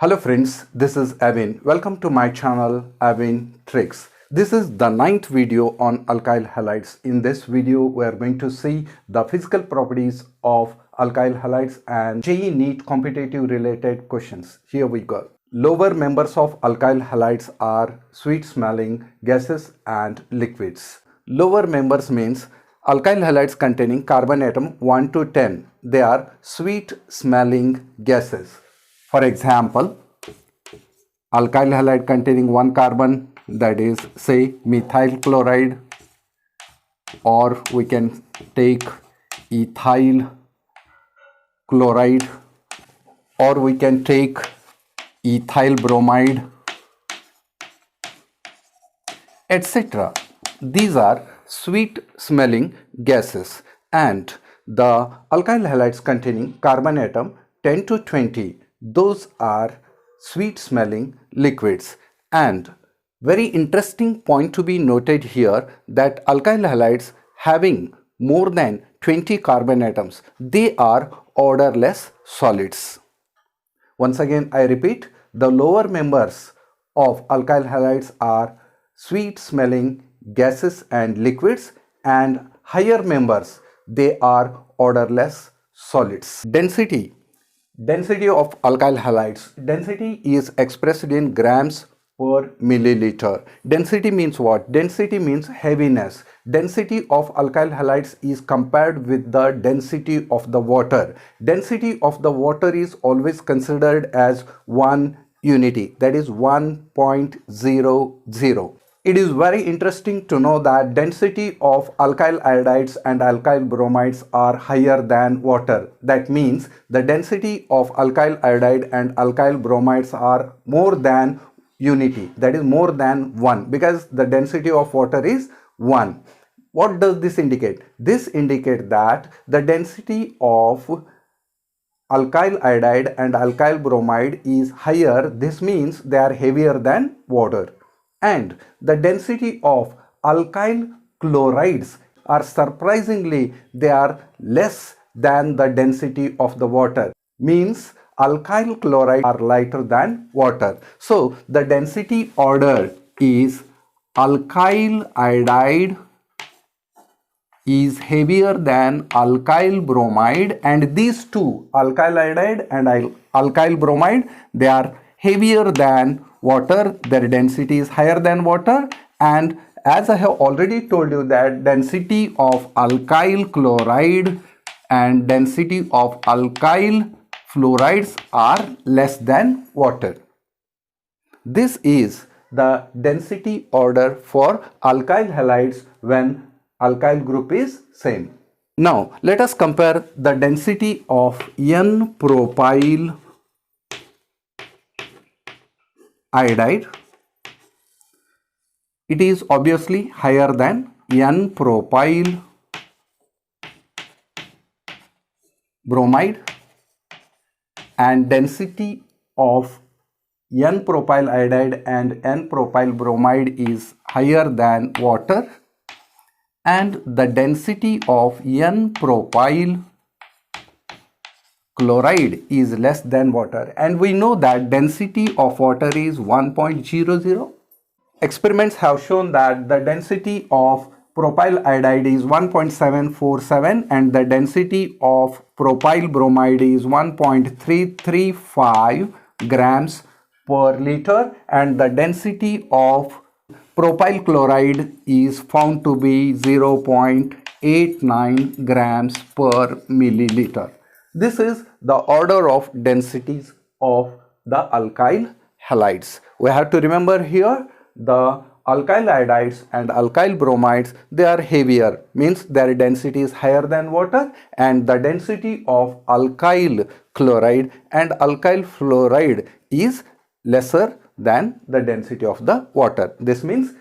Hello friends, this is Avin. Welcome to my channel Avin Tricks. This is the 9th video on alkyl halides. In this video, we are going to see the physical properties of alkyl halides and JEE NEET competitive related questions. Here we go. Lower members of alkyl halides are sweet smelling gases and liquids. Lower members means alkyl halides containing carbon atom 1 to 10. They are sweet smelling gases. For example, alkyl halide containing 1 carbon, that is say methyl chloride, or we can take ethyl chloride, or we can take ethyl bromide, etc. These are sweet smelling gases, and the alkyl halides containing carbon atom 10 to 20, those are sweet smelling liquids. And very interesting point to be noted here that alkyl halides having more than 20 carbon atoms, they are odorless solids. Once again I repeat, the lower members of alkyl halides are sweet smelling gases and liquids, and higher members, they are odorless solids. Density of alkyl halides. Density is expressed in grams per milliliter. Density means what? Density means heaviness. Density of alkyl halides is compared with the density of the water. Density of the water is always considered as one unity, that is 1.00. It is very interesting to know that density of alkyl iodides and alkyl bromides are higher than water. That means the density of alkyl iodide and alkyl bromides are more than unity, that is more than 1, because the density of water is 1. What does this indicate? This indicates that the density of alkyl iodide and alkyl bromide is higher. This means they are heavier than water. And the density of alkyl chlorides are surprisingly, they are less than the density of the water. Means alkyl chlorides are lighter than water. So the density order is alkyl iodide is heavier than alkyl bromide, and these two, alkyl iodide and alkyl bromide, they are heavier than water. Their density is higher than water. And as I have already told you that density of alkyl chloride and density of alkyl fluorides are less than water. This is the density order for alkyl halides when alkyl group is same. Now let us compare the density of N-propyl iodide. It is obviously higher than N-propyl bromide, and density of N-propyl iodide and N-propyl bromide is higher than water, and the density of N-propyl chloride is less than water, and we know that density of water is 1.00. Experiments have shown that the density of propyl iodide is 1.747 and the density of propyl bromide is 1.335 grams per liter, and the density of propyl chloride is found to be 0.89 grams per milliliter. This is the order of densities of the alkyl halides. We have to remember here the alkyl iodides and alkyl bromides, they are heavier, means their density is higher than water, and the density of alkyl chloride and alkyl fluoride is lesser than the density of the water. This means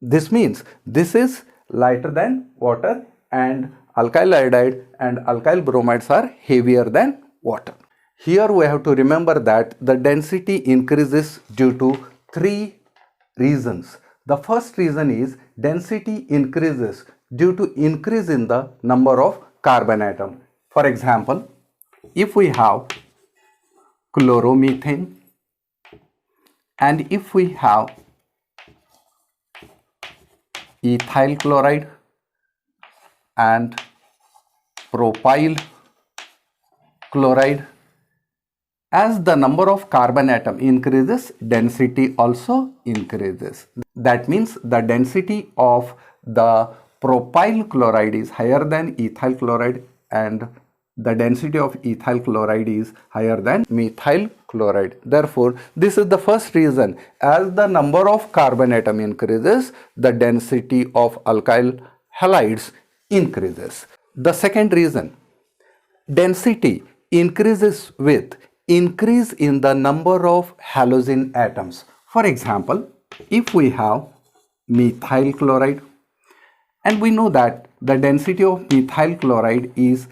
this is lighter than water, and alkyl iodide and alkyl bromides are heavier than water. Here we have to remember that the density increases due to 3 reasons. The first reason is density increases due to increase in the number of carbon atom. For example, if we have chloromethane, and if we have ethyl chloride and propyl chloride, as the number of carbon atom increases, density also increases. That means the density of the propyl chloride is higher than ethyl chloride, and the density of ethyl chloride is higher than methyl chloride. Therefore, this is the first reason. As the number of carbon atom increases, the density of alkyl halides increases. The second reason, density increases with increase in the number of halogen atoms. For example, if we have methyl chloride, and we know that the density of methyl chloride is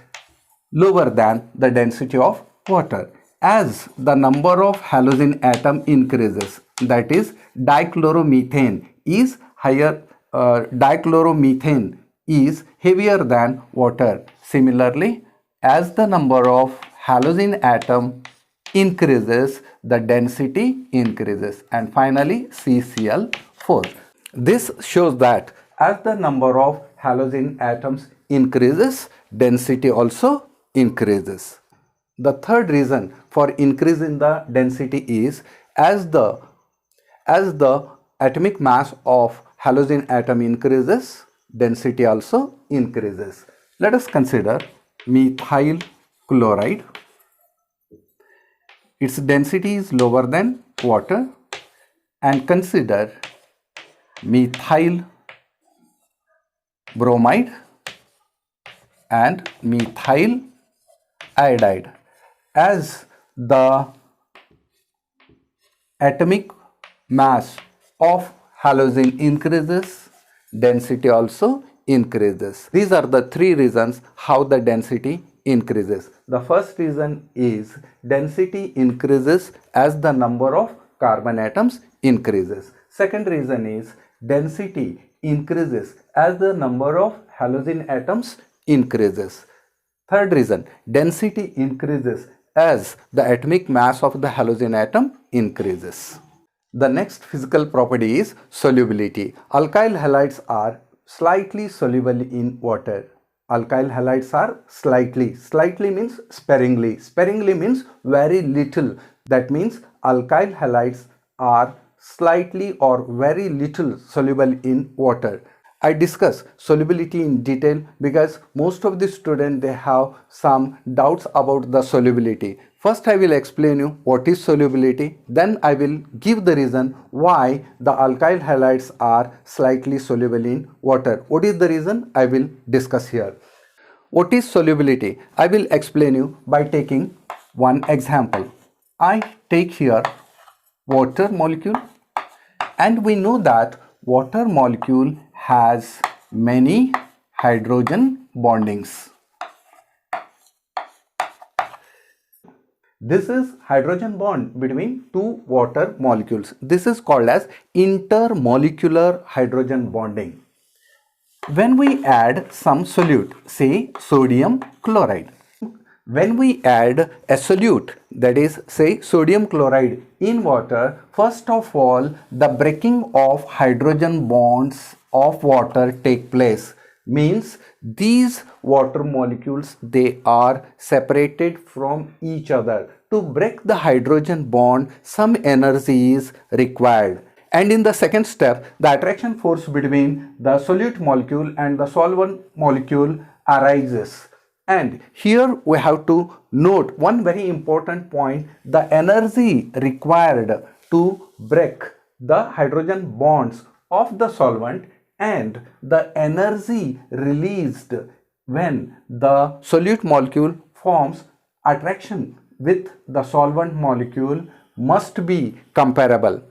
lower than the density of water. As the number of halogen atom increases, that is dichloromethane is higher, dichloromethane is heavier than water. Similarly, as the number of halogen atom increases, the density increases. And finally, CCl4. This shows that as the number of halogen atoms increases, density also increases. The third reason for increase in the density is as the atomic mass of halogen atom increases, density also increases. Let us consider methyl chloride. Its density is lower than water, and consider methyl bromide and methyl iodide. As the atomic mass of halogen increases, density also increases. These are the three reasons how the density increases. The first reason is density increases as the number of carbon atoms increases. Second reason is density increases as the number of halogen atoms increases. Third reason, density increases as the atomic mass of the halogen atom increases. The next physical property is solubility. Alkyl halides are slightly soluble in water. Alkyl halides are slightly means sparingly means very little. That means alkyl halides are slightly or very little soluble in water. I discuss solubility in detail because most of the students, they have some doubts about the solubility. First I will explain you what is solubility, then I will give the reason why the alkyl halides are slightly soluble in water. What is the reason? I will discuss here. What is solubility? I will explain you by taking one example. I take here water molecule, and we know that water molecule has many hydrogen bondings. This is hydrogen bond between two water molecules. This is called as intermolecular hydrogen bonding. When we add some solute, say sodium chloride, when we add a solute, that is say sodium chloride in water, first of all the breaking of hydrogen bonds of water take place. Means these water molecules, they are separated from each other. To break the hydrogen bond, some energy is required. And in the second step, the attraction force between the solute molecule and the solvent molecule arises. And here we have to note one very important point: the energy required to break the hydrogen bonds of the solvent and the energy released when the solute molecule forms attraction with the solvent molecule must be comparable.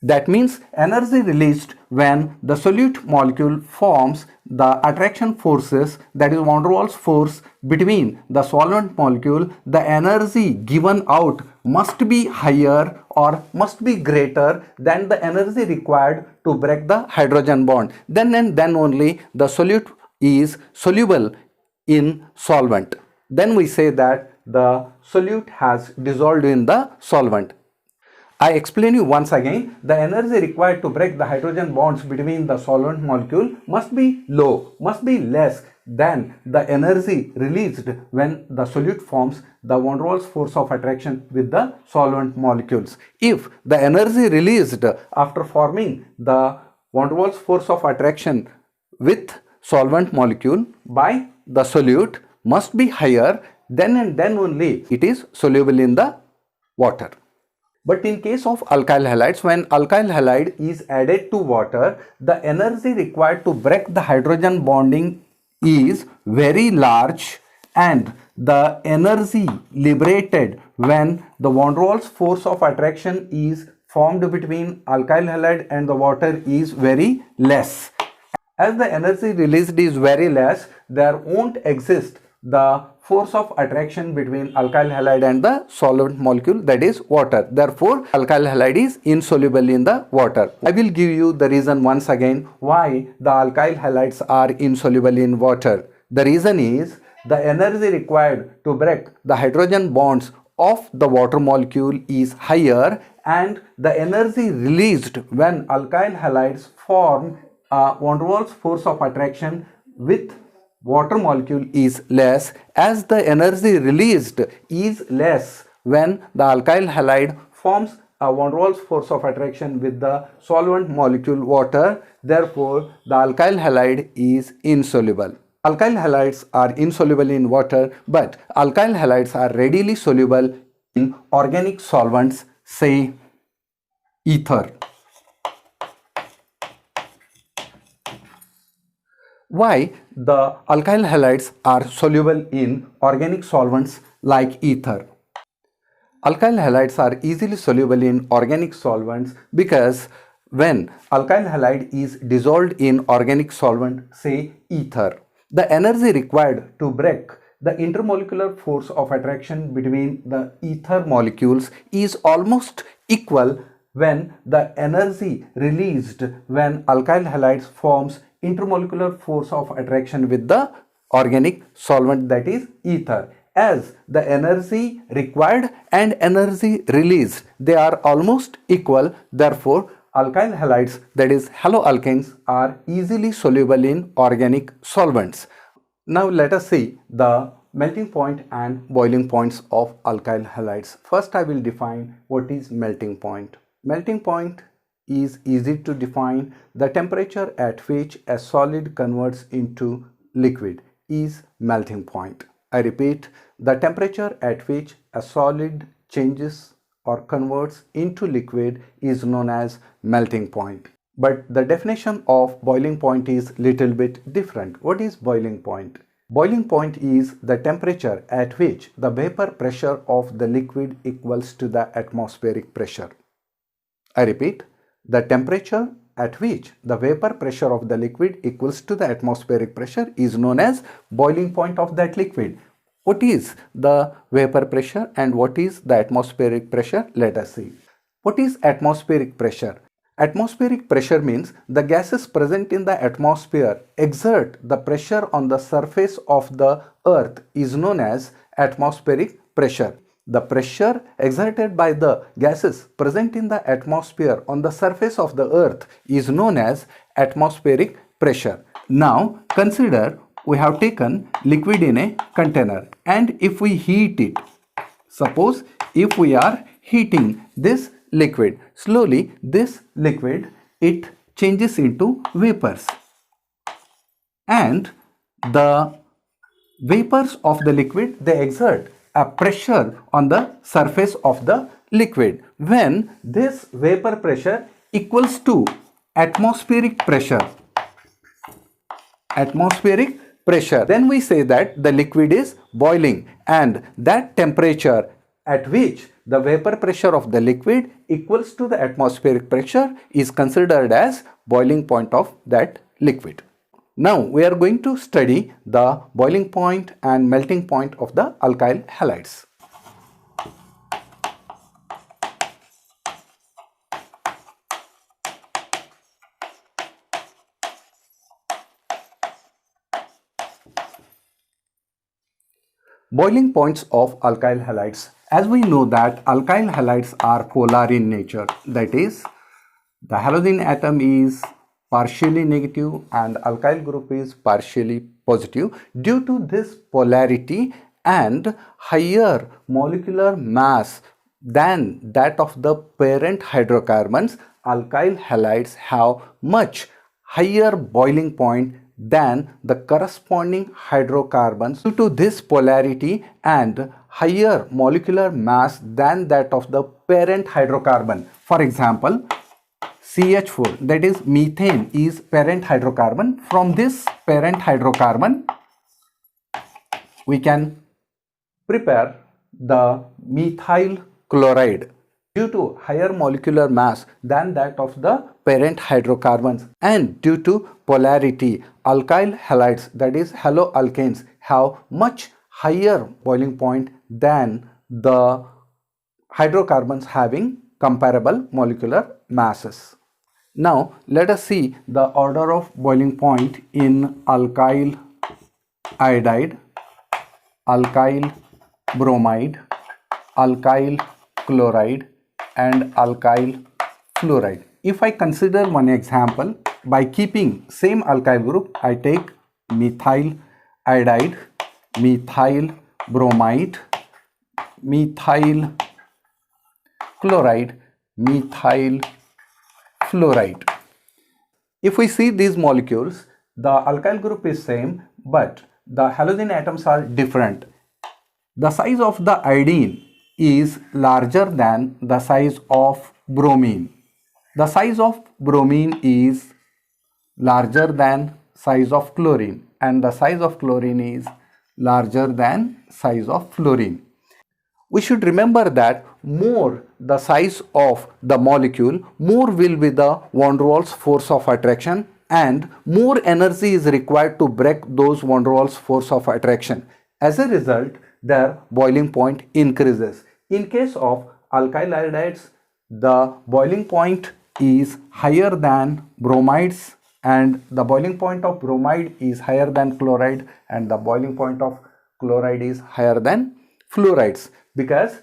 That means energy released when the solute molecule forms the attraction forces, that is van der Waals force, between the solvent molecule, the energy given out must be higher or must be greater than the energy required to break the hydrogen bond. Then and then only the solute is soluble in solvent. Then we say that the solute has dissolved in the solvent. I explain you once again, the energy required to break the hydrogen bonds between the solvent molecule must be low, must be less than the energy released when the solute forms the van der Waals force of attraction with the solvent molecules. If the energy released after forming the van der Waals force of attraction with solvent molecule by the solute must be higher, then and then only it is soluble in the water. But in case of alkyl halides, when alkyl halide is added to water, the energy required to break the hydrogen bonding is very large, and the energy liberated when the van der Waals force of attraction is formed between alkyl halide and the water is very less. As the energy released is very less, there won't exist the force of attraction between alkyl halide and the solvent molecule, that is water. Therefore, alkyl halide is insoluble in the water. I will give you the reason once again why the alkyl halides are insoluble in water. The reason is the energy required to break the hydrogen bonds of the water molecule is higher, and the energy released when alkyl halides form a van der Waals force of attraction with water molecule is less, as the energy released is less when the alkyl halide forms a van der Waals force of attraction with the solvent molecule water. Therefore, the alkyl halide is insoluble. Alkyl halides are insoluble in water, but alkyl halides are readily soluble in organic solvents, say ether. Why the alkyl halides are soluble in organic solvents like ether? Alkyl halides are easily soluble in organic solvents because when alkyl halide is dissolved in organic solvent, say ether, the energy required to break the intermolecular force of attraction between the ether molecules is almost equal when the energy released when alkyl halides forms intermolecular force of attraction with the organic solvent, that is ether. As the energy required and energy released, they are almost equal. Therefore, alkyl halides, that is haloalkanes, are easily soluble in organic solvents. Now let us see the melting point and boiling points of alkyl halides. First, I will define what is melting point. Melting point is easy to define. The temperature at which a solid converts into liquid is melting point. I repeat, the temperature at which a solid changes or converts into liquid is known as melting point. But the definition of boiling point is little bit different. What is boiling point? Boiling point is the temperature at which the vapor pressure of the liquid equals to the atmospheric pressure. I repeat, the temperature at which the vapor pressure of the liquid equals to the atmospheric pressure is known as boiling point of that liquid. What is the vapor pressure and what is the atmospheric pressure? Let us see. What is atmospheric pressure? Atmospheric pressure means the gases present in the atmosphere exert the pressure on the surface of the earth is known as atmospheric pressure. The pressure exerted by the gases present in the atmosphere on the surface of the earth is known as atmospheric pressure. Now consider we have taken liquid in a container, and if we heat it, suppose if we are heating this liquid, slowly this liquid, it changes into vapors, and the vapors of the liquid, they exert a pressure on the surface of the liquid. When this vapor pressure equals to atmospheric pressure, then we say that the liquid is boiling, and that temperature at which the vapor pressure of the liquid equals to the atmospheric pressure is considered as boiling point of that liquid. Now we are going to study the boiling point and melting point of the alkyl halides. Boiling points of alkyl halides. As we know that alkyl halides are polar in nature, that is, the halogen atom is partially negative and alkyl group is partially positive. Due to this polarity and higher molecular mass than that of the parent hydrocarbons, alkyl halides have much higher boiling point than the corresponding hydrocarbons. Due to this polarity and higher molecular mass than that of the parent hydrocarbon. For example, CH4, that is methane, is parent hydrocarbon. From this parent hydrocarbon, we can prepare the methyl chloride. Due to higher molecular mass than that of the parent hydrocarbons and due to polarity, alkyl halides, that is haloalkanes, have much higher boiling point than the hydrocarbons having comparable molecular masses. Now let us see the order of boiling point in alkyl iodide, alkyl bromide, alkyl chloride and alkyl fluoride. If I consider one example, by keeping same alkyl group, I take methyl iodide, methyl bromide, methyl chloride, methyl fluoride. If we see these molecules, the alkyl group is same but the halogen atoms are different. The size of the iodine is larger than the size of bromine. The size of bromine is larger than size of chlorine and the size of chlorine is larger than size of fluorine. We should remember that more the size of the molecule, more will be the van der Waals force of attraction and more energy is required to break those van der Waals force of attraction. As a result, their boiling point increases. In case of alkyl iodides, the boiling point is higher than bromides and the boiling point of bromide is higher than chloride and the boiling point of chloride is higher than fluorides, because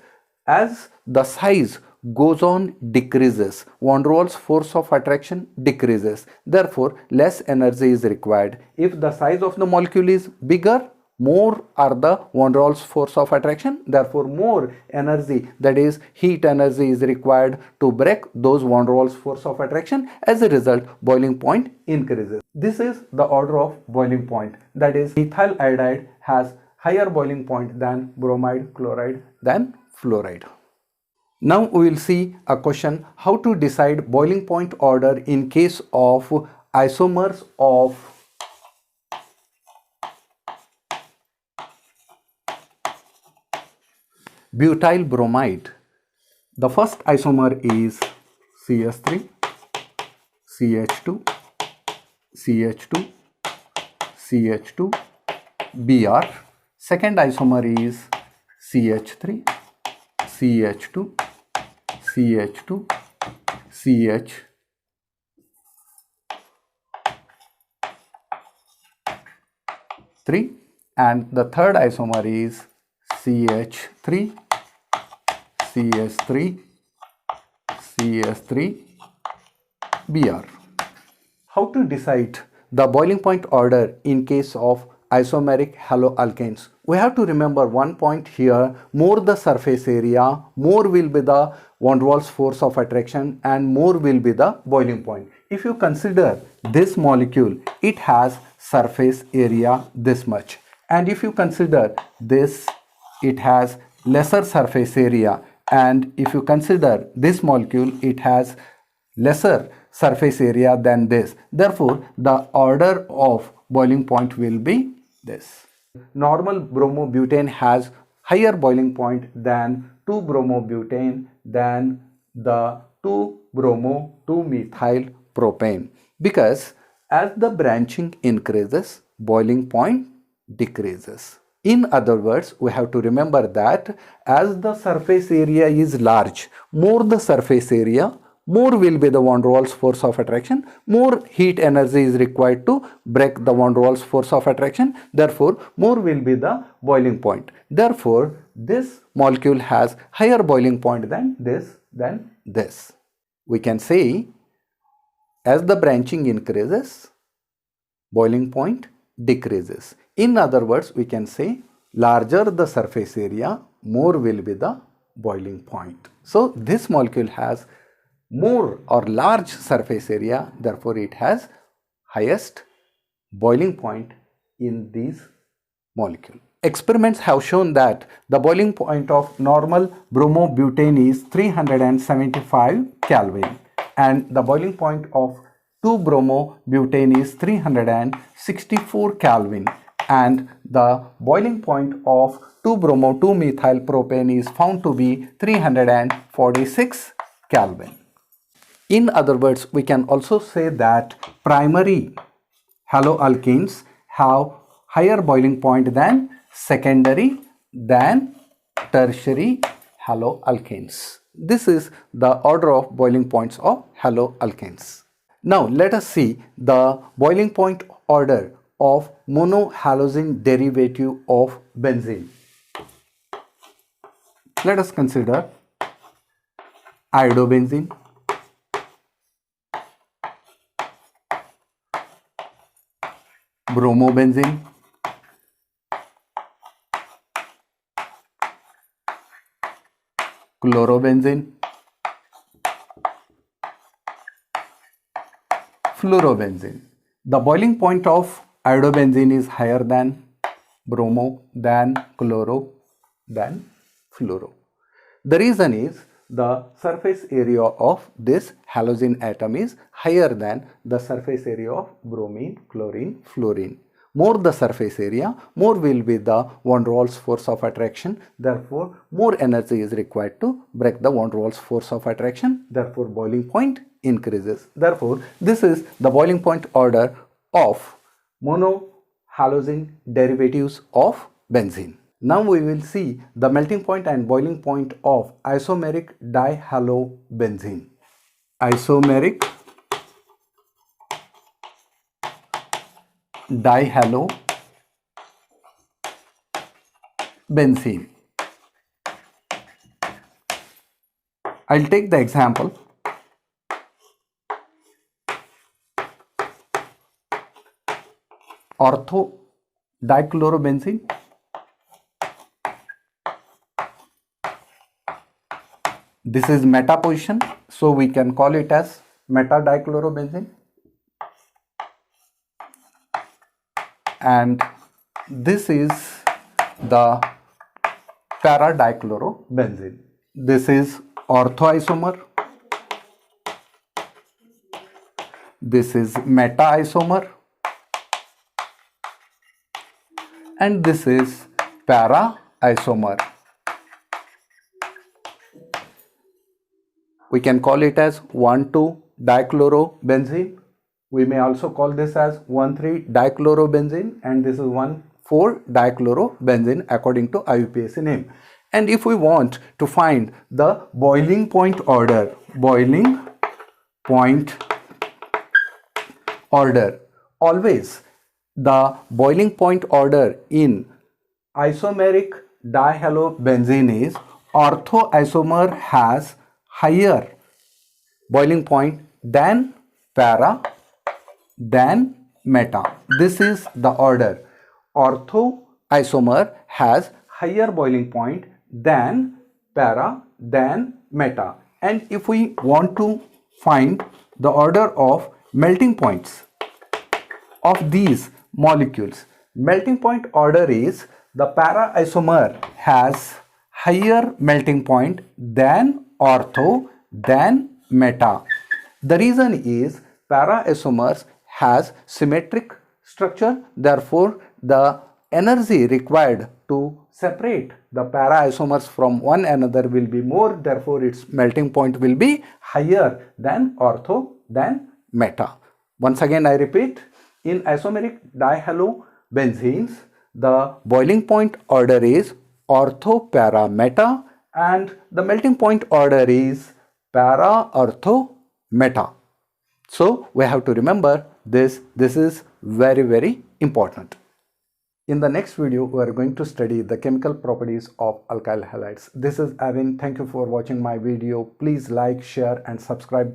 as the size goes on decreases, van der Waals force of attraction decreases, therefore less energy is required. If the size of the molecule is bigger, more are the van der Waals force of attraction, therefore more energy, that is heat energy, is required to break those van der Waals force of attraction. As a result, boiling point increases. This is the order of boiling point, that is methyl iodide has higher boiling point than bromide, chloride, than fluoride. Now we will see a question how to decide boiling point order in case of isomers of butyl bromide. The first isomer is CH3, CH2, CH2, CH2, Br. Second isomer is CH3, CH2, CH2, CH3 and the third isomer is CH3, CH3, CH3, Br. How to decide the boiling point order in case of isomeric haloalkanes? We have to remember one point here: more the surface area, more will be the van der Waals force of attraction and more will be the boiling point. If you consider this molecule, it has surface area this much, and if you consider this, it has lesser surface area, and if you consider this molecule, it has lesser surface area than this. Therefore, the order of boiling point will be this. Normal bromobutane has higher boiling point than 2-bromobutane than the 2-bromo-2-methyl propane, because as the branching increases, boiling point decreases. In other words, we have to remember that as the surface area is large, more the surface area, more will be the van der Waals force of attraction, more heat energy is required to break the van der Waals force of attraction. Therefore, more will be the boiling point. Therefore, this molecule has higher boiling point than this. We can say as the branching increases, boiling point decreases. In other words, we can say larger the surface area, more will be the boiling point. So this molecule has more or large surface area, therefore it has highest boiling point in these molecule. Experiments have shown that the boiling point of normal bromobutane is 375 Kelvin and the boiling point of 2-bromobutane is 364 Kelvin and the boiling point of 2-bromo-2-methylpropane is found to be 346 Kelvin. In other words, we can also say that primary haloalkanes have higher boiling point than secondary than tertiary haloalkanes. This is the order of boiling points of haloalkanes. Now let us see the boiling point order of monohalogen derivative of benzene. Let us consider iodobenzene, bromobenzene, chlorobenzene, fluorobenzene. The boiling point of iodobenzene is higher than bromo, than chloro, than fluoro. The reason is the surface area of this halogen atom is higher than the surface area of bromine, chlorine, fluorine. More the surface area, more will be the van der Waals force of attraction. Therefore, more energy is required to break the van der Waals force of attraction. Therefore, boiling point increases. Therefore, this is the boiling point order of monohalogen derivatives of benzene. Now we will see the melting point and boiling point of isomeric dihalobenzene. Isomeric dihalobenzene. I'll take the example. Ortho dichlorobenzene, this is meta position, so we can call it as meta dichlorobenzene, and this is the para dichlorobenzene. This is ortho isomer, this is meta isomer, and this is para isomer. We can call it as 1,2-dichlorobenzene. We may also call this as 1,3-dichlorobenzene, and this is 1,4-dichlorobenzene according to IUPAC name. And if we want to find the boiling point order, always the boiling point order in isomeric dihalobenzene is ortho isomer has higher boiling point than para, than meta. This is the order. Ortho isomer has higher boiling point than para, than meta. And if we want to find the order of melting points of these molecules, melting point order is the para isomer has higher melting point than ortho, than meta. The reason is para isomers has symmetric structure, therefore the energy required to separate the para isomers from one another will be more, therefore its melting point will be higher than ortho, than meta. Once again I repeat, in isomeric dihalobenzenes the boiling point order is ortho, para, meta, and the melting point order is para, ortho, meta. So we have to remember this. This is very, very important. In the next video, we are going to study the chemical properties of alkyl halides. This is Avin. Thank you for watching my video. Please like, share and subscribe.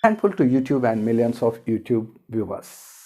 Thankful to YouTube and millions of YouTube viewers.